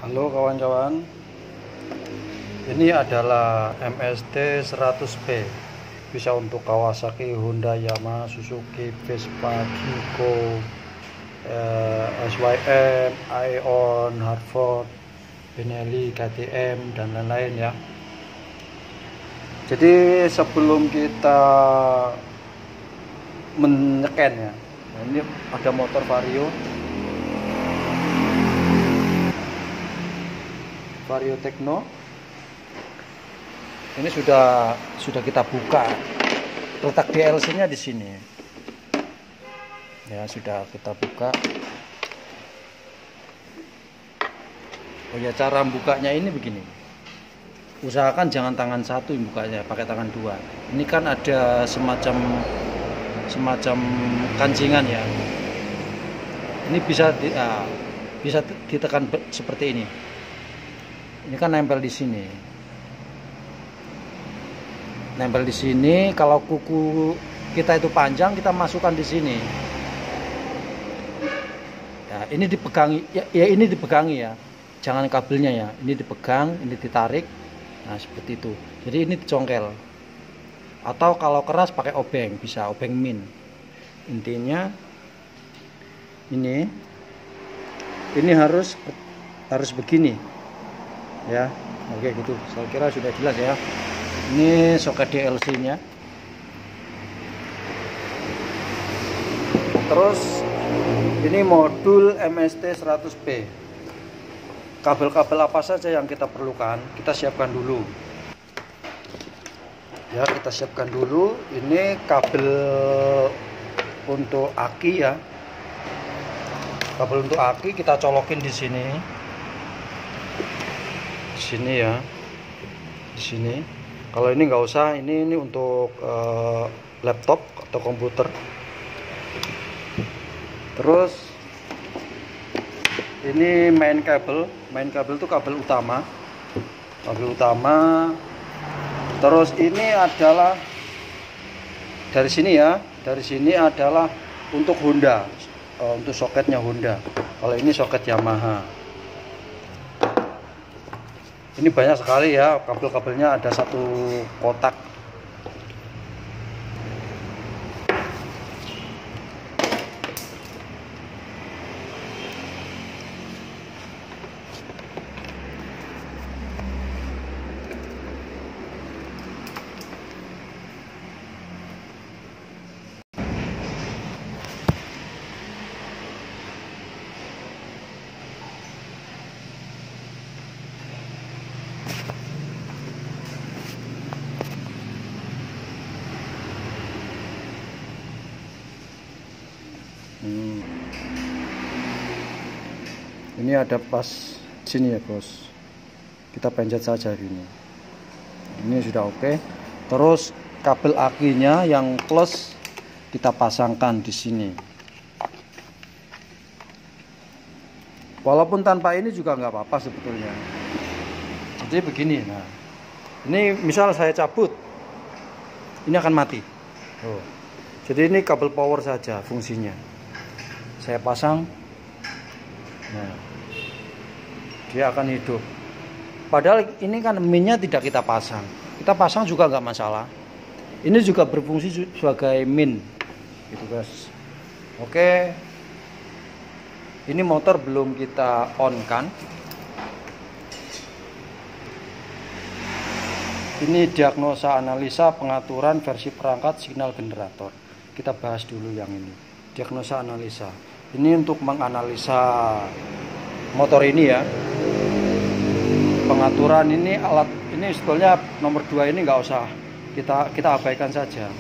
Halo kawan-kawan, ini adalah MST 100B, bisa untuk Kawasaki, Honda, Yamaha, Suzuki, Vespa, Giko, SYM, Aion, Hartford, Benelli, KTM, dan lain-lain ya. Jadi sebelum kita menyeken ya, ini ada motor Vario Tekno. Ini sudah kita buka. Letak DLC-nya di sini. Ya, sudah kita buka. Oh ya, cara bukanya ini begini. Usahakan jangan tangan satu yang bukanya, pakai tangan dua. Ini kan ada semacam kancingan ya. Ini bisa ditekan seperti ini. Ini kan nempel di sini. Nempel di sini. Kalau kuku kita itu panjang, kita masukkan di sini. Ya, ini dipegangi. Ya ini dipegangi ya. Jangan kabelnya ya. Ini dipegang, ini ditarik. Nah, seperti itu. Jadi ini dicongkel. Atau kalau keras pakai obeng, bisa obeng min. Intinya ini harus begini. Ya, oke gitu. Saya kira sudah jelas ya. Ini soket DLC-nya. Terus ini modul MST 100B. Kabel-kabel apa saja yang kita perlukan, kita siapkan dulu. Ya, kita siapkan dulu. Ini kabel untuk aki ya. Kabel untuk aki kita colokin di sini. Di sini ya, di sini. Kalau ini nggak usah, ini untuk laptop atau komputer. Terus ini main kabel itu kabel utama, Terus ini adalah dari sini ya, dari sini adalah untuk Honda, untuk soketnya Honda. Kalau ini soket Yamaha. Ini banyak sekali ya, kabel-kabelnya ada satu kotak. Ini ada pas sini ya bos, kita pencet saja gini. Ini sudah oke. Terus kabel akinya yang plus kita pasangkan di sini. Walaupun tanpa ini juga nggak apa-apa sebetulnya. Jadi begini, nah ini misal saya cabut, ini akan mati. Oh. Jadi ini kabel power saja fungsinya. Saya pasang, nah dia akan hidup. Padahal ini kan minnya tidak kita pasang. Kita pasang juga nggak masalah. Ini juga berfungsi sebagai min, gitu guys. Oke. Ini motor belum kita on kan. Ini diagnosa analisa pengaturan versi perangkat signal generator. Kita bahas dulu yang ini. Diagnosa analisa. Ini untuk menganalisa motor ini ya. Pengaturan ini alat ini sebetulnya nomor 2 ini nggak usah kita abaikan saja.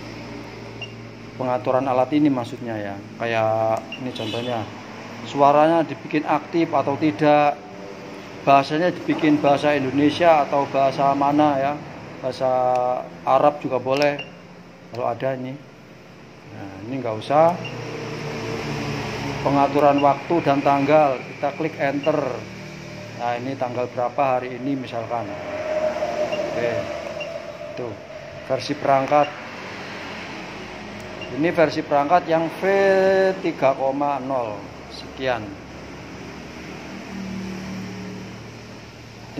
Pengaturan alat ini maksudnya ya. Kayak ini contohnya. Suaranya dibikin aktif atau tidak. Bahasanya dibikin bahasa Indonesia atau bahasa mana ya. Bahasa Arab juga boleh kalau ada ini. Nah, ini nggak usah. Pengaturan waktu dan tanggal, kita klik enter. Nah, ini tanggal berapa hari ini misalkan. Oke. Tuh, versi perangkat. Ini versi perangkat yang V3,0 sekian.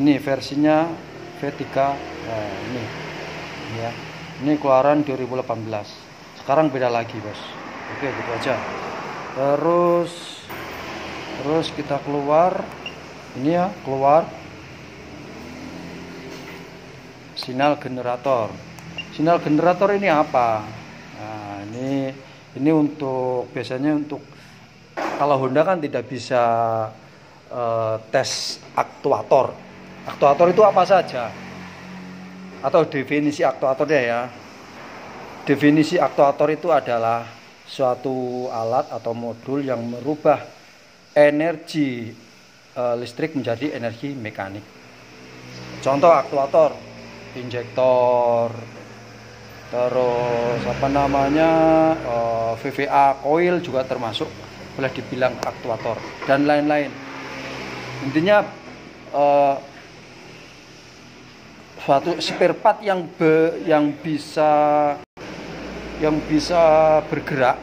Ini versinya V3. Nah, ini ya. Ini keluaran 2018. Sekarang beda lagi, Bos. Oke, gitu aja. Terus kita keluar. Ini ya, keluar sinyal generator. Sinyal generator ini apa? Nah, ini untuk biasanya untuk kalau Honda kan tidak bisa tes aktuator. Aktuator itu apa saja? Atau definisi aktuatornya ya. Definisi aktuator itu adalah suatu alat atau modul yang merubah energi listrik menjadi energi mekanik. Contoh aktuator, injektor, terus apa namanya VVA coil juga termasuk, boleh dibilang aktuator dan lain-lain. Intinya suatu spare part yang bisa bergerak.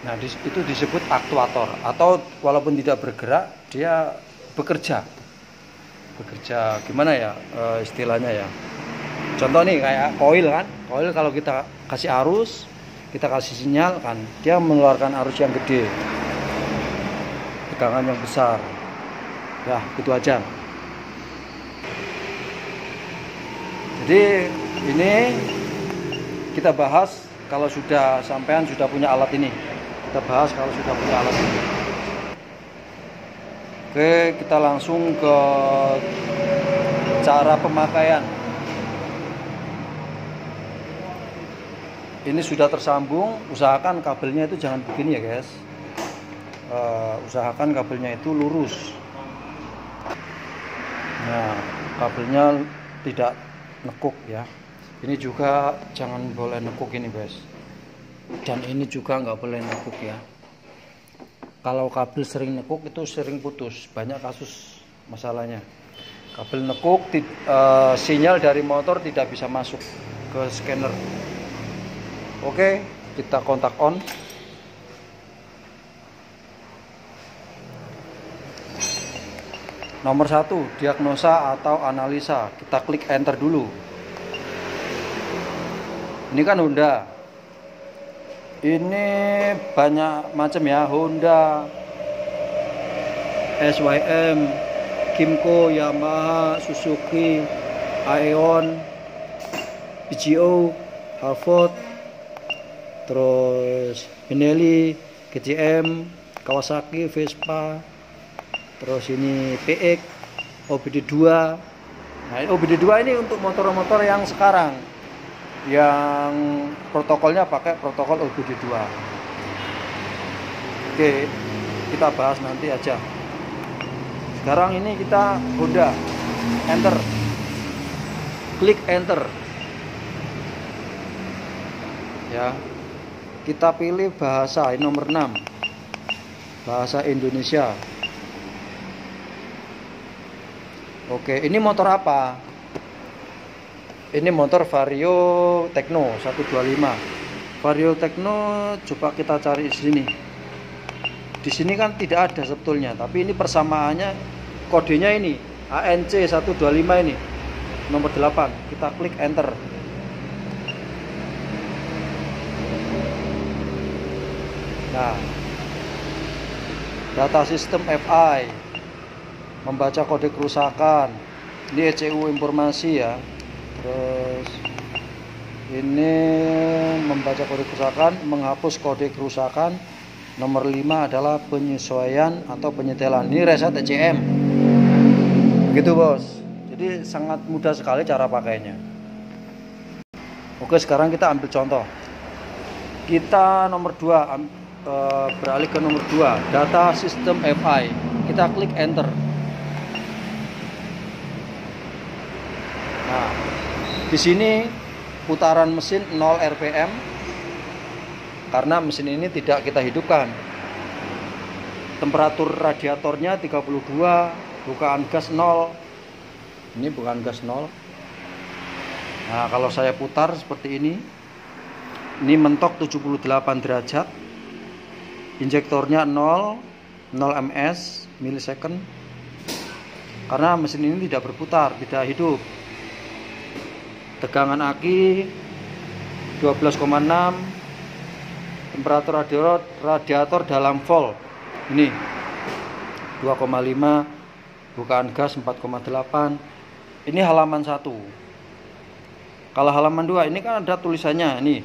Nah, itu disebut aktuator, atau walaupun tidak bergerak dia bekerja gimana ya istilahnya ya. Contoh nih kayak coil kan, coil kalau kita kasih arus, kita kasih sinyal kan, dia mengeluarkan arus yang gede, tegangan yang besar. Ya, gitu aja. Jadi ini kita bahas kalau sampean sudah punya alat ini. Kita bahas kalau sudah punya alat ini. Oke, kita langsung ke cara pemakaian. Ini sudah tersambung, usahakan kabelnya itu jangan begini ya guys. Usahakan kabelnya itu lurus. Nah, kabelnya tidak nekuk ya. Ini juga jangan boleh nekuk ini guys. Dan ini juga nggak boleh nekuk ya. Kalau kabel sering nekuk itu sering putus, banyak kasus masalahnya. Kabel nekuk, sinyal dari motor tidak bisa masuk ke scanner. Oke, kita kontak on. Nomor 1, diagnosa atau analisa. Kita klik enter dulu. Ini kan Honda. Ini banyak macam ya, Honda, SYM, Kimco, Yamaha, Suzuki, Aeon, PGO, Halford, terus Benelli, GCM, Kawasaki, Vespa, terus ini PX, OBD2. Nah, OBD2 ini untuk motor-motor yang sekarang, yang protokolnya pakai protokol OBD2. Oke, kita bahas nanti aja. Sekarang ini kita Honda, enter, klik enter ya. Kita pilih bahasa, ini nomor 6, bahasa Indonesia. Oke, ini motor apa? Ini motor Vario Tekno 125. Vario Tekno, coba kita cari di sini. Di sini kan tidak ada sebetulnya, tapi ini persamaannya, kodenya ini ANC 125 ini, nomor 8. Kita klik enter. Nah, data sistem FI, membaca kode kerusakan, ini ECU informasi ya. Terus ini membaca kode kerusakan, menghapus kode kerusakan. Nomor 5 adalah penyesuaian atau penyetelan. Ini reset ECM. Gitu bos. Jadi sangat mudah sekali cara pakainya. Oke, sekarang kita ambil contoh. Kita nomor 2, beralih ke nomor 2, data sistem FI. Kita klik enter. Nah, di sini putaran mesin 0 rpm karena mesin ini tidak kita hidupkan. Temperatur radiatornya 32, bukaan gas 0. Ini bukan gas 0. Nah, kalau saya putar seperti ini mentok 78 derajat. Injektornya 0 ms millisecond. karena mesin ini tidak berputar, tidak hidup. Tegangan aki 12,6, temperatur radiator dalam volt ini 2,5, bukaan gas 4,8. Ini halaman 1. Kalau halaman 2 ini kan ada tulisannya ini,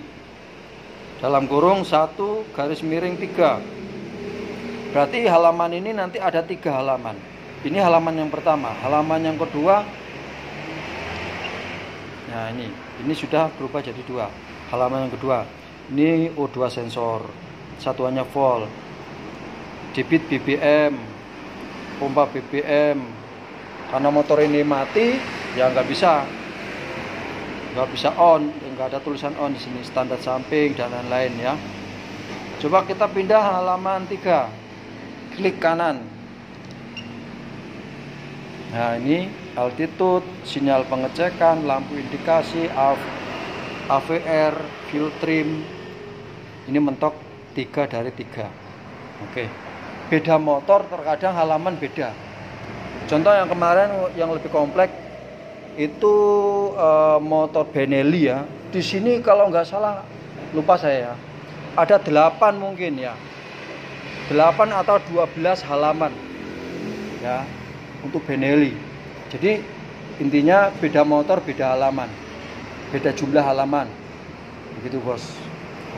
dalam kurung 1 garis miring 3. Berarti halaman ini nanti ada 3 halaman. Ini halaman yang pertama. Halaman yang kedua, nah ini sudah berubah jadi 2. Halaman yang kedua, ini O2 sensor, satuannya volt, debit BBM, pompa BBM. Karena motor ini mati, ya nggak bisa on, nggak ada tulisan on di sini, standar samping dan lain-lain ya. Coba kita pindah halaman 3, klik kanan. Nah ini altitude, sinyal pengecekan, lampu indikasi, AVR, fuel trim. Ini mentok 3 dari 3. Oke. Beda motor terkadang halaman beda. Contoh yang kemarin yang lebih kompleks itu motor Benelli ya. Di sini kalau nggak salah, lupa saya ya, ada 8 mungkin ya, 8 atau 12 halaman ya untuk Benelli. Jadi intinya beda motor beda halaman, beda jumlah halaman, begitu bos.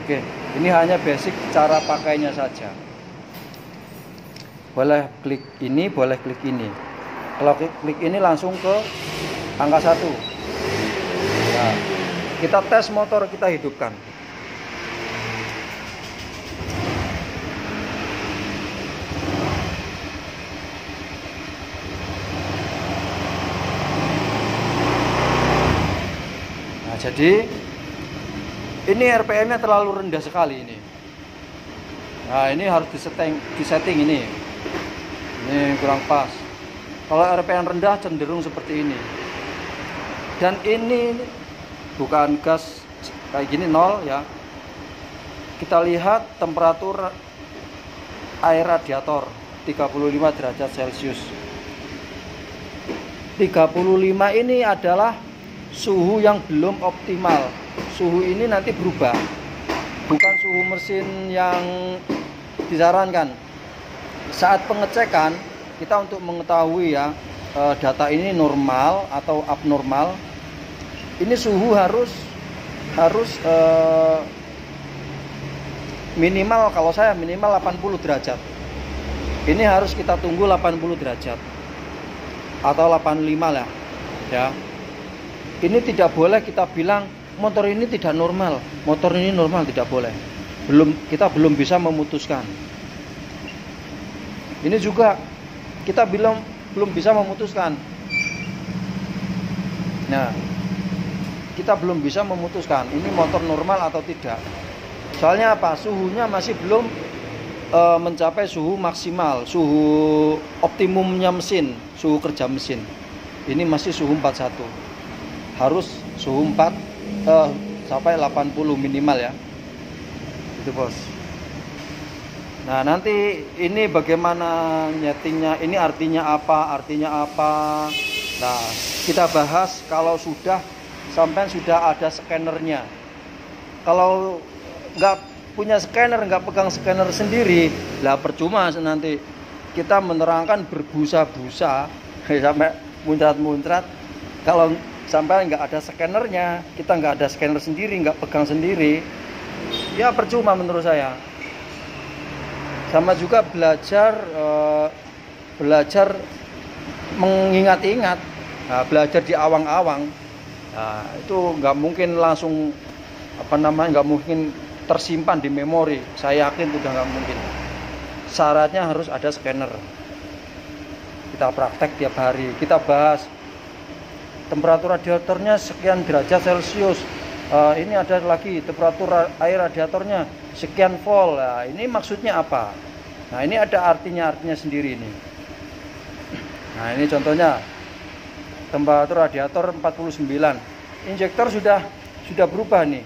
Oke, ini hanya basic cara pakainya saja. Boleh klik ini, boleh klik ini. Kalau klik ini langsung ke angka 1. Nah, kita tes motor, kita hidupkan. Nah, jadi ini RPM-nya terlalu rendah sekali ini. Nah, ini harus disetting ini. Ini kurang pas. Kalau RPM rendah cenderung seperti ini. Dan ini bukan gas kayak gini 0 ya. Kita lihat temperatur air radiator 35 derajat Celcius. 35 ini adalah suhu yang belum optimal. Suhu ini nanti berubah, bukan suhu mesin yang disarankan. Saat pengecekan kita untuk mengetahui ya data ini normal atau abnormal, ini suhu harus minimal, kalau saya minimal 80 derajat. Ini harus kita tunggu 80 derajat atau 85 lah ya. Ini tidak boleh kita bilang motor ini tidak normal, motor ini normal, tidak boleh. Kita belum bisa memutuskan. Ini juga kita belum bisa memutuskan. Nah, kita belum bisa memutuskan ini motor normal atau tidak. Soalnya apa? Suhunya masih belum mencapai suhu maksimal, suhu optimumnya mesin, suhu kerja mesin. Ini masih suhu 41. Harus suhu 4 sampai 80 minimal ya. Itu bos. Nah, nanti ini bagaimana nyetingnya, ini artinya apa? Nah, kita bahas kalau sampai sudah ada scannernya. Kalau nggak punya scanner, nggak pegang scanner sendiri, lah percuma nanti kita menerangkan berbusa-busa sampai muncrat-muncrat. Kalau sampai nggak ada scannernya, kita nggak ada scanner sendiri, nggak pegang sendiri, ya percuma menurut saya. Sama juga belajar mengingat-ingat, nah, belajar di awang-awang, nah, itu nggak mungkin langsung nggak mungkin tersimpan di memori. Saya yakin udah nggak mungkin. Syaratnya harus ada scanner. Kita praktek tiap hari, kita bahas temperatur radiatornya sekian derajat Celcius. Ini ada lagi temperatur air radiatornya sekian volt. Nah, ini maksudnya apa? Nah, ini ada artinya sendiri ini. Nah, ini contohnya temperatur radiator 49. Injektor sudah berubah nih.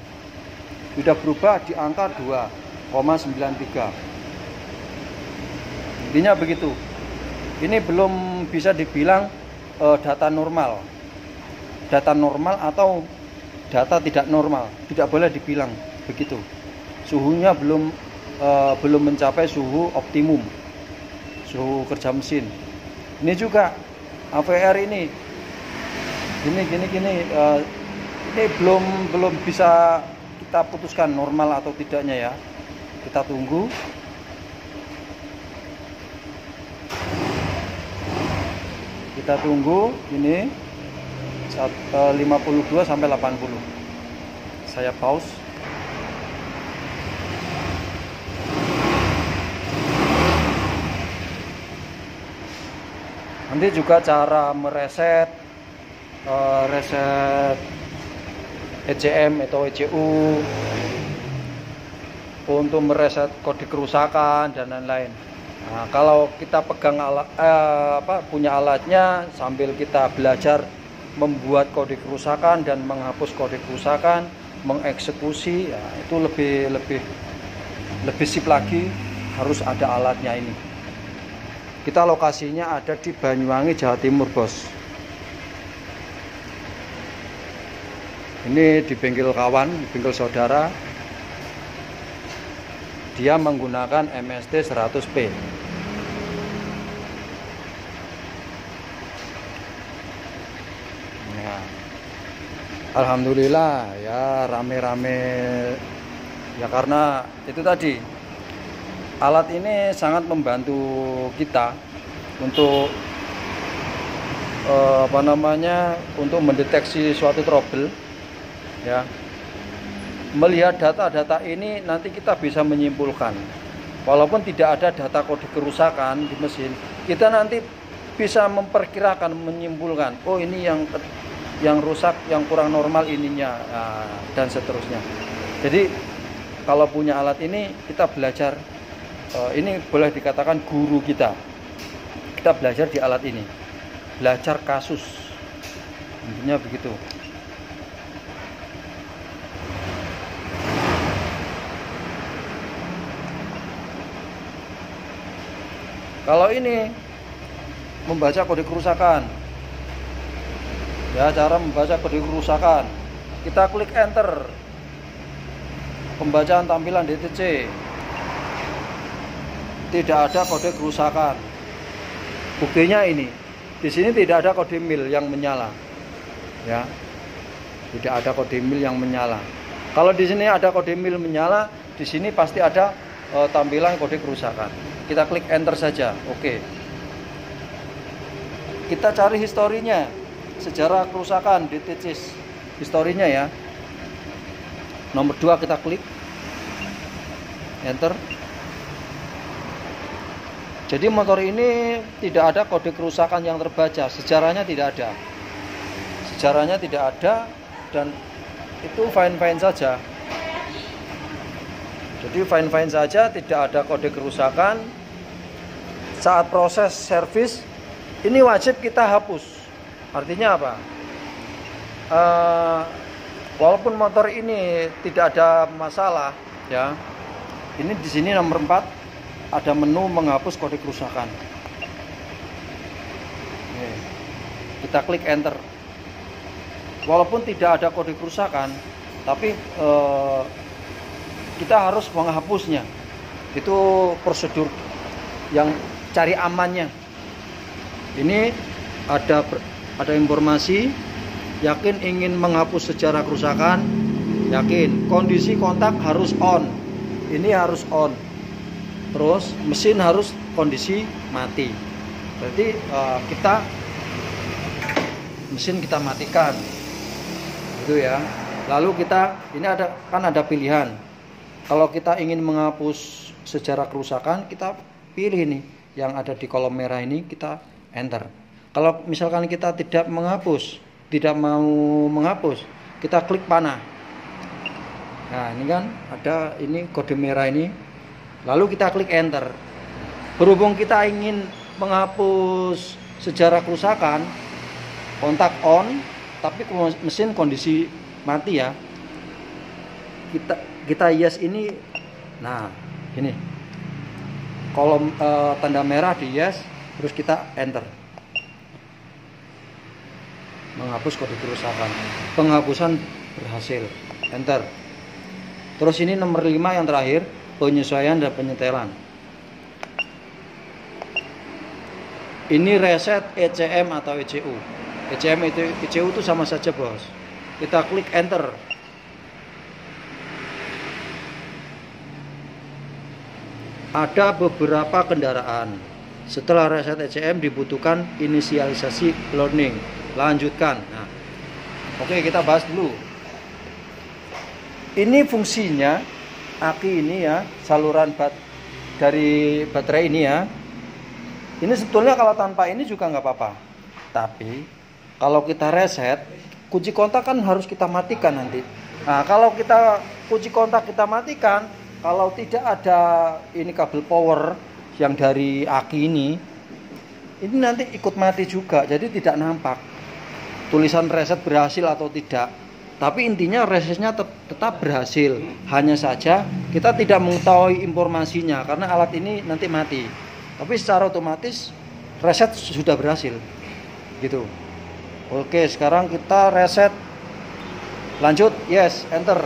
Sudah berubah di angka 2,93. Intinya begitu. Ini belum bisa dibilang data normal. Data normal atau data tidak normal, tidak boleh dibilang begitu. Suhunya belum mencapai suhu optimum, suhu kerja mesin. Ini juga AVR ini belum bisa kita putuskan normal atau tidaknya ya. Kita tunggu. Ini 52 sampai 80. Saya pause. Nanti juga cara mereset reset ECM atau ECU untuk mereset kode kerusakan dan lain-lain. Nah, kalau kita pegang punya alatnya sambil kita belajar membuat kode kerusakan dan menghapus kode kerusakan, mengeksekusi, ya, itu lebih sip lagi, harus ada alatnya ini. Kita lokasinya ada di Banyuwangi, Jawa Timur, bos. Ini di bengkel kawan, di bengkel saudara. Dia menggunakan MST 100P. Nah, alhamdulillah ya rame-rame ya, karena itu tadi alat ini sangat membantu kita untuk untuk mendeteksi suatu trouble ya. Melihat data-data ini nanti kita bisa menyimpulkan, walaupun tidak ada data kode kerusakan di mesin, kita nanti bisa memperkirakan, menyimpulkan, oh ini yang rusak, yang kurang normal ininya, dan seterusnya. Jadi kalau punya alat ini kita belajar, ini boleh dikatakan guru kita. Kita belajar di alat ini, belajar kasus, intinya begitu. Kalau ini membaca kode kerusakan, ya, cara membaca kode kerusakan, kita klik enter, pembacaan tampilan DTC, tidak ada kode kerusakan. Buktinya ini, di sini tidak ada kode mil yang menyala, ya, tidak ada kode mil yang menyala. Kalau di sini ada kode mil menyala, di sini pasti ada tampilan kode kerusakan. Kita klik enter saja, oke. Kita cari historinya, sejarah kerusakan DTC, historinya ya. Nomor 2 kita klik enter. Jadi motor ini tidak ada kode kerusakan yang terbaca, sejarahnya tidak ada. Sejarahnya tidak ada dan itu fine-fine saja. Jadi fine-fine saja, tidak ada kode kerusakan. Saat proses servis ini wajib kita hapus. Artinya apa? Walaupun motor ini tidak ada masalah, ya. Ini di sini nomor 4 ada menu menghapus kode kerusakan. Oke. Kita klik enter. Walaupun tidak ada kode kerusakan, tapi kita harus menghapusnya. Itu prosedur yang cari amannya. Ini ada informasi, yakin ingin menghapus sejarah kerusakan, yakin kondisi kontak harus on, ini harus on, terus mesin harus kondisi mati. Berarti mesin kita matikan, gitu ya. Lalu ini ada pilihan. Kalau kita ingin menghapus sejarah kerusakan, kita pilih nih yang ada di kolom merah ini, kita enter. Kalau misalkan kita tidak mau menghapus, kita klik panah. Nah, ini kan ada ini kode merah ini. Lalu kita klik enter. Berhubung kita ingin menghapus sejarah kerusakan, kontak on, tapi mesin kondisi mati ya. Kita yes ini. Nah, ini kolom tanda merah di yes, terus kita enter. menghapus kode kerusakan. Penghapusan berhasil. Enter. Terus ini nomor 5 yang terakhir, penyesuaian dan penyetelan. Ini reset ECM atau ECU. ECM itu ECU itu sama saja, bos. Kita klik enter. Ada beberapa kendaraan. Setelah reset ECM dibutuhkan inisialisasi learning. Lanjutkan. Nah, oke, kita bahas dulu. Ini fungsinya aki ini ya, saluran dari baterai ini ya. Ini sebetulnya kalau tanpa ini juga nggak apa-apa. Tapi kalau kita reset, kunci kontak kan harus kita matikan nanti. Nah, kalau kita kunci kontak kita matikan, kalau tidak ada ini kabel power yang dari aki ini nanti ikut mati juga. Jadi tidak nampak tulisan reset berhasil atau tidak. Tapi intinya resetnya tetap berhasil. Hanya saja kita tidak mengetahui informasinya karena alat ini nanti mati. Tapi secara otomatis reset sudah berhasil. Gitu. Oke, sekarang kita reset. Lanjut, yes, enter.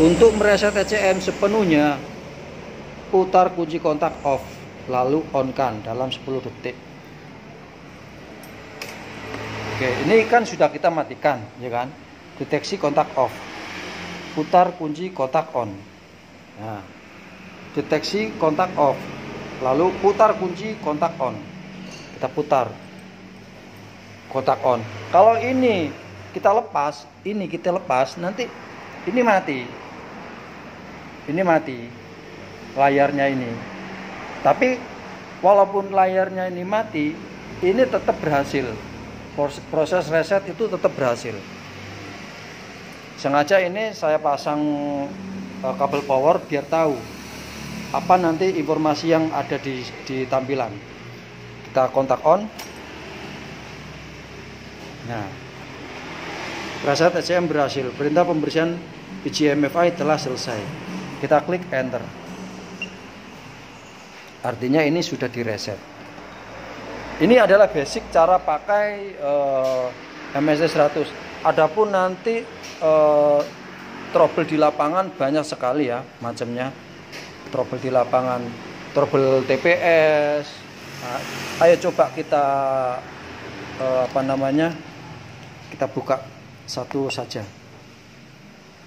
Untuk mereset ECM sepenuhnya, putar kunci kontak off, lalu on-kan dalam 10 detik. Oke, ini kan sudah kita matikan, ya kan? Deteksi kontak off. Putar kunci kontak on. Nah, deteksi kontak off. Lalu putar kunci kontak on. Kita putar kontak on. Kalau ini kita lepas, nanti ini mati. Ini mati. Layarnya ini. Tapi walaupun layarnya ini mati, ini tetap berhasil. Proses reset itu tetap berhasil. Sengaja ini saya pasang kabel power biar tahu apa nanti informasi yang ada di tampilan. Kita kontak on. Nah, reset ECM berhasil. Perintah pembersihan BGMFI telah selesai. Kita klik enter. Artinya ini sudah direset. Ini adalah basic cara pakai MSD 100. Adapun nanti trouble di lapangan banyak sekali ya macamnya. Trouble di lapangan, trouble TPS. Nah, ayo coba kita kita buka satu saja.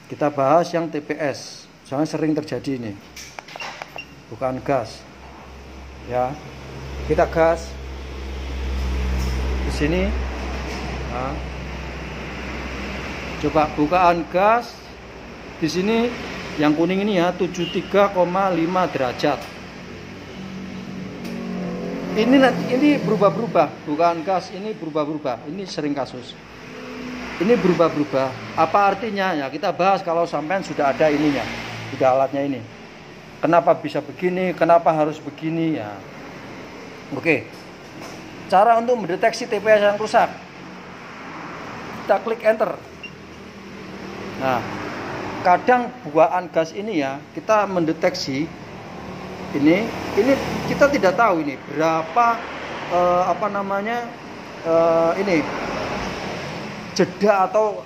Kita bahas yang TPS. Soalnya sering terjadi ini. Bukan gas. Ya. Kita gas. Di sini. Nah. Coba bukaan gas. Di sini yang kuning ini ya 73,5 derajat. Ini berubah-berubah, bukan gas ini berubah-berubah. Ini sering kasus. Ini berubah-berubah. Apa artinya? Ya kita bahas kalau sampean sudah ada ininya, sudah alatnya ini. Kenapa bisa begini? Kenapa harus begini? Ya. Oke. Cara untuk mendeteksi TPS yang rusak. Kita klik enter. Nah, kadang buaan gas ini ya kita mendeteksi ini kita tidak tahu ini berapa ini jeda atau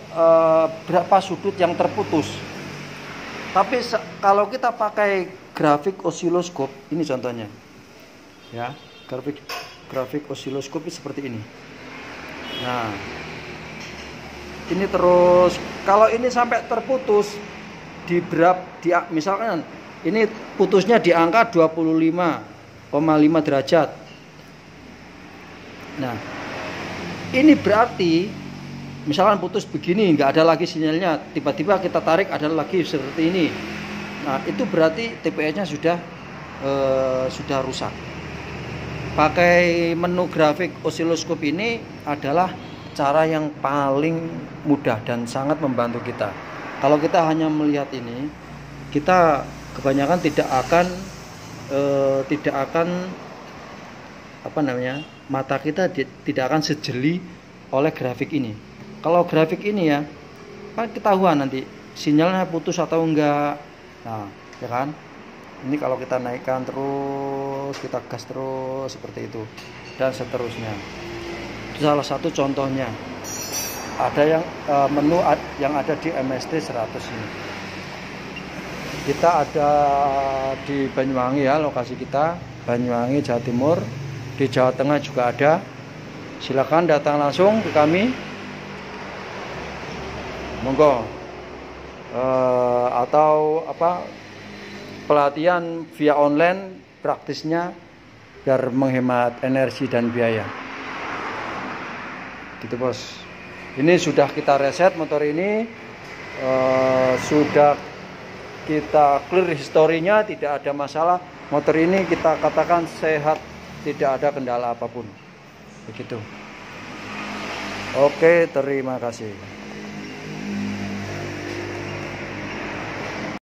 berapa sudut yang terputus. Tapi kalau kita pakai grafik osiloskop ini contohnya ya, grafik osiloskop seperti ini. Nah, ini terus kalau ini sampai terputus misalkan ini putusnya di angka 25,5 derajat. Nah, ini berarti misalkan putus begini, nggak ada lagi sinyalnya, tiba-tiba kita tarik ada lagi seperti ini. Nah, itu berarti TPS-nya sudah rusak. Pakai menu grafik osiloskop ini adalah cara yang paling mudah dan sangat membantu kita. Kalau kita hanya melihat ini, kita kebanyakan tidak akan mata kita tidak akan sejeli oleh grafik ini. Kalau grafik ini ya kan ketahuan nanti sinyalnya putus atau enggak. Nah, ya kan? Ini kalau kita naikkan terus, kita gas terus seperti itu dan seterusnya. salah satu contohnya. Ada yang menu yang ada di MSD 100 ini. Kita ada di Banyuwangi ya, lokasi kita Banyuwangi, Jawa Timur. Di Jawa Tengah juga ada. Silakan datang langsung ke kami. Monggo. Atau apa, pelatihan via online praktisnya biar menghemat energi dan biaya. Gitu bos. Ini sudah kita reset motor ini, sudah kita clear historinya, tidak ada masalah. Motor ini kita katakan sehat, tidak ada kendala apapun. Begitu. Oke, terima kasih.